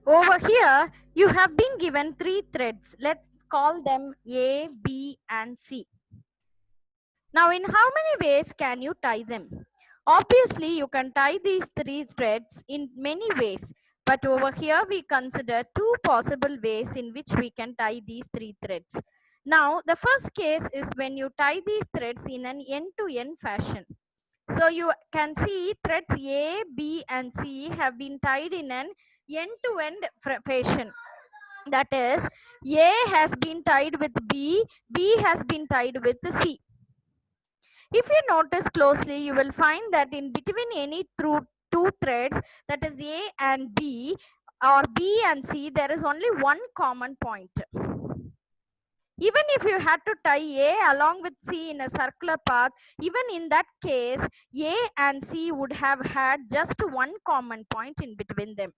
Over here, you have been given 3 threads. Let's call them A, B, and C. Now, in how many ways can you tie them? Obviously, you can tie these 3 threads in many ways. But over here, we consider 2 possible ways in which we can tie these 3 threads. Now, the first case is when you tie these threads in an end-to-end fashion. So you can see threads A, B, and C have been tied in an end-to-end fashion. That is, A has been tied with B, B has been tied with C. If you notice closely, you will find that in between any two threads, that is A and B or B and C, there is only one common point. Even if you had to tie A along with C in a circular path, even in that case, A and C would have had just one common point in between them.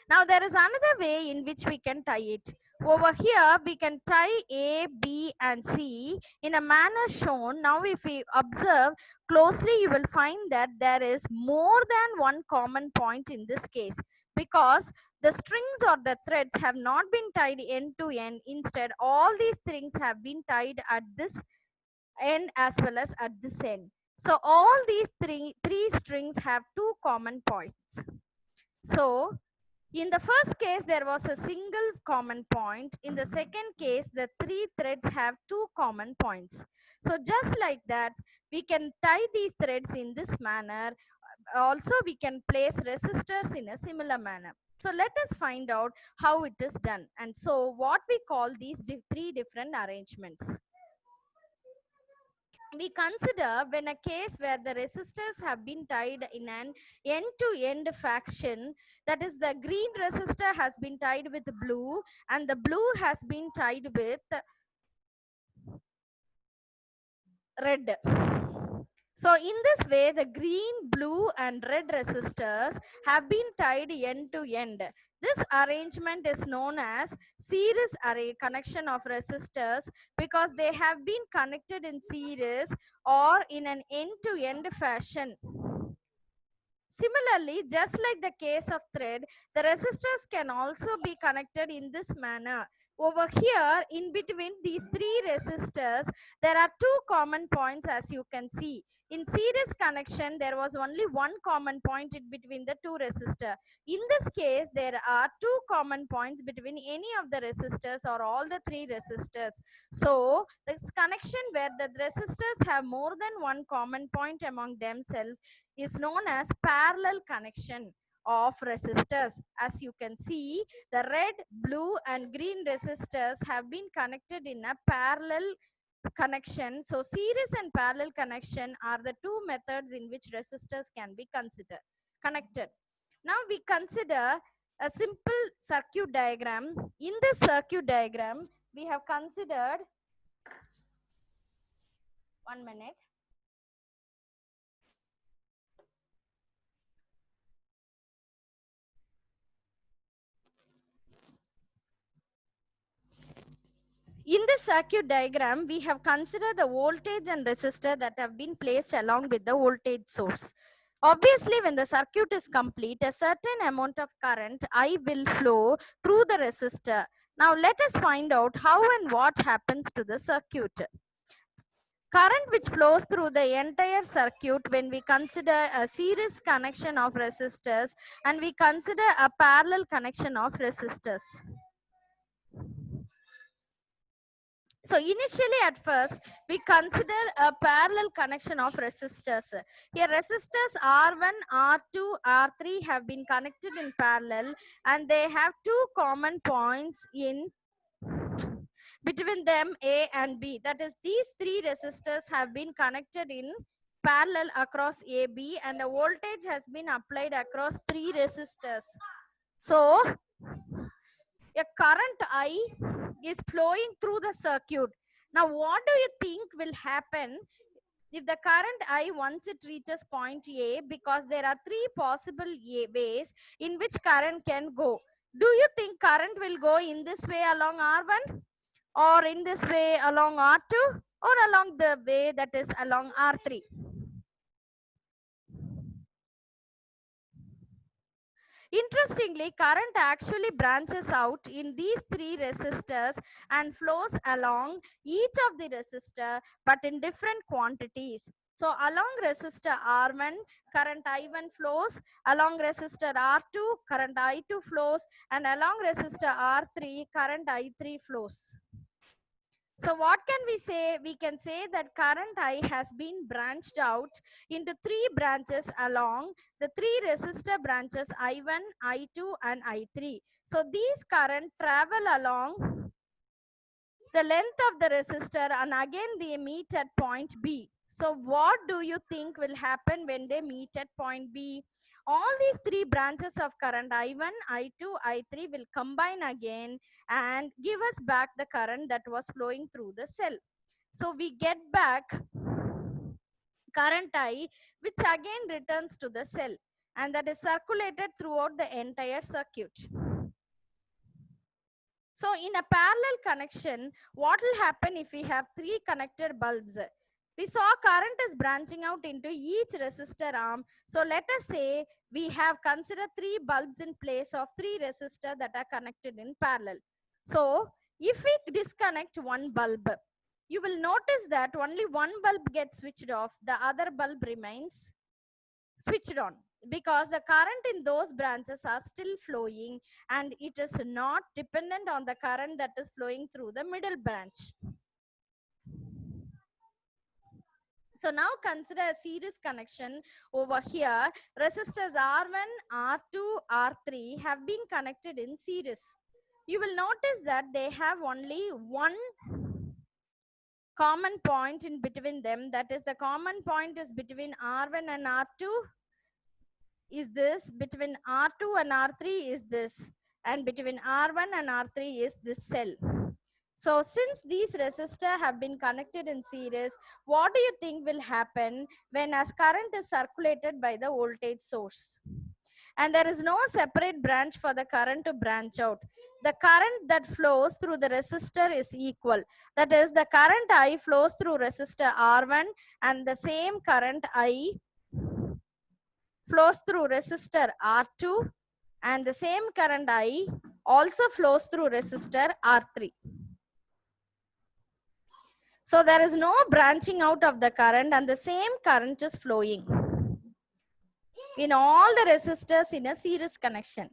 Now there is another way in which we can tie it. Over here, we can tie A, B, and C in a manner shown. Now if we observe closely, you will find that there is more than one common point in this case, because the strings or the threads have not been tied end to end. Instead, all these strings have been tied at this end as well as at this end. So all these three strings have two common points. So in the first case, there was a single common point. In the second case, the 3 threads have 2 common points. So just like that, we can tie these threads in this manner. Also, we can place resistors in a similar manner. So let us find out how it is done. And so what we call these 3 different arrangements. We consider when a case where the resistors have been tied in an end-to-end fashion, that is the green resistor has been tied with blue and the blue has been tied with red. So in this way, the green, blue and red resistors have been tied end to end. This arrangement is known as series array connection of resistors because they have been connected in series or in an end-to-end fashion. Similarly, just like the case of thread, the resistors can also be connected in this manner. Over here, in between these 3 resistors, there are 2 common points as you can see. In series connection, there was only one common point in between the 2 resistors. In this case, there are 2 common points between any of the resistors or all the 3 resistors. So, this connection where the resistors have more than one common point among themselves is known as parallel connection of resistors. As you can see, the red, blue and green resistors have been connected in a parallel connection. So series and parallel connection are the 2 methods in which resistors can be connected. Now we consider a simple circuit diagram. In this circuit diagram, we have considered, one minute. In this circuit diagram, we have considered the voltage and resistor that have been placed along with the voltage source. Obviously, when the circuit is complete, a certain amount of current I will flow through the resistor. Now, let us find out how and what happens to the circuit. Current which flows through the entire circuit when we consider a series connection of resistors and we consider a parallel connection of resistors. So initially at first, we consider a parallel connection of resistors. Here resistors R1, R2, R3 have been connected in parallel and they have 2 common points in between them A and B. That is, these 3 resistors have been connected in parallel across AB and a voltage has been applied across 3 resistors. So a current I is flowing through the circuit. Now, what do you think will happen if the current I, once it reaches point A, because there are 3 possible ways in which current can go. Do you think current will go in this way along R1? or in this way along R2 or along the way that is along R3. Interestingly, current actually branches out in these three resistors and flows along each of the resistor but in different quantities. So along resistor R1, current I1 flows, along resistor R2, current I2 flows, and along resistor R3, current I3 flows. So what can we say? We can say that current I has been branched out into three branches along the three resistor branches I1, I2 and I3. So these current travel along the length of the resistor and again they meet at point B. So what do you think will happen when they meet at point B? All these three branches of current I1, I2, I3 will combine again and give us back the current that was flowing through the cell. So we get back current I, which again returns to the cell, and that is circulated throughout the entire circuit. So in a parallel connection, what will happen if we have three connected bulbs? We saw current is branching out into each resistor arm. So let us say we have considered three bulbs in place of three resistors that are connected in parallel. So if we disconnect one bulb, you will notice that only one bulb gets switched off, the other bulb remains switched on, because the current in those branches are still flowing and it is not dependent on the current that is flowing through the middle branch. So now consider a series connection over here. Resistors R1, R2, R3 have been connected in series. You will notice that they have only one common point in between them. That is, the common point is between R1 and R2 is this, between R2 and R3 is this, and between R1 and R3 is this cell. So since these resistors have been connected in series, what do you think will happen when as current is circulated by the voltage source? And there is no separate branch for the current to branch out. The current that flows through the resistor is equal. That is, the current I flows through resistor R1 and the same current I flows through resistor R2 and the same current I also flows through resistor R3. So there is no branching out of the current and the same current is flowing in all the resistors in a series connection.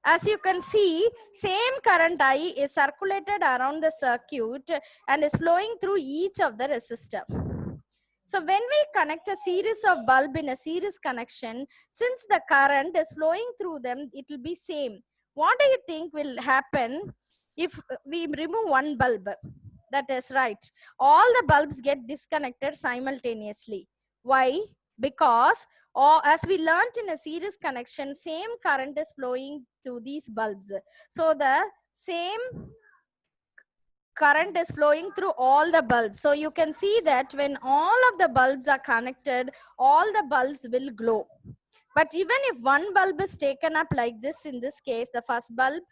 As you can see, same current I is circulated around the circuit and is flowing through each of the resistor. So when we connect a series of bulb in a series connection, since the current is flowing through them, it will be same. What do you think will happen if we remove one bulb? That is right. All the bulbs get disconnected simultaneously. Why? Because as we learnt in a series connection, same current is flowing through these bulbs. So the same current is flowing through all the bulbs. So you can see that when all of the bulbs are connected, all the bulbs will glow. But even if one bulb is taken up like this, in this case, the first bulb,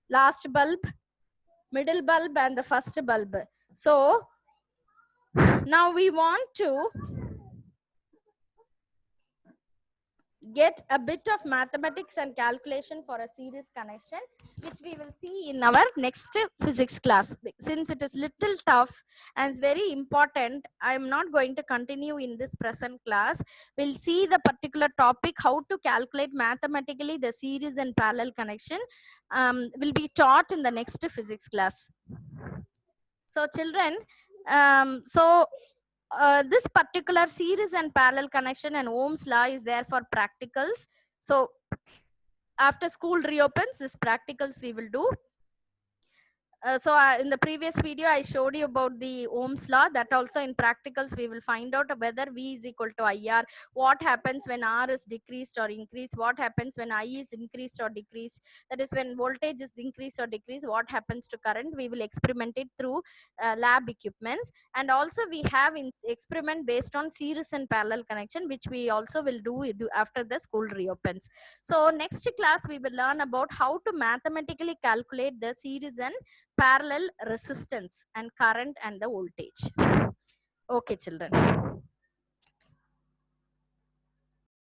last bulb, middle bulb and the first bulb. So now we want to get a bit of mathematics and calculation for a series connection, which we will see in our next physics class. Since it is little tough and it's very important, I am not going to continue in this present class. We'll see the particular topic, how to calculate mathematically the series and parallel connection, will be taught in the next physics class. So children, this particular series and parallel connection and Ohm's law is there for practicals. So after school reopens, this practicals we will do. In the previous video I showed you about the Ohm's law. That also in practicals we will find out whether V is equal to IR, what happens when R is decreased or increased, what happens when I is increased or decreased, that is when voltage is increased or decreased, what happens to current. We will experiment it through lab equipments, and also we have in experiment based on series and parallel connection, which we also will do after the school reopens. So next class we will learn about how to mathematically calculate the series and parallel resistance and current and the voltage. Okay, children.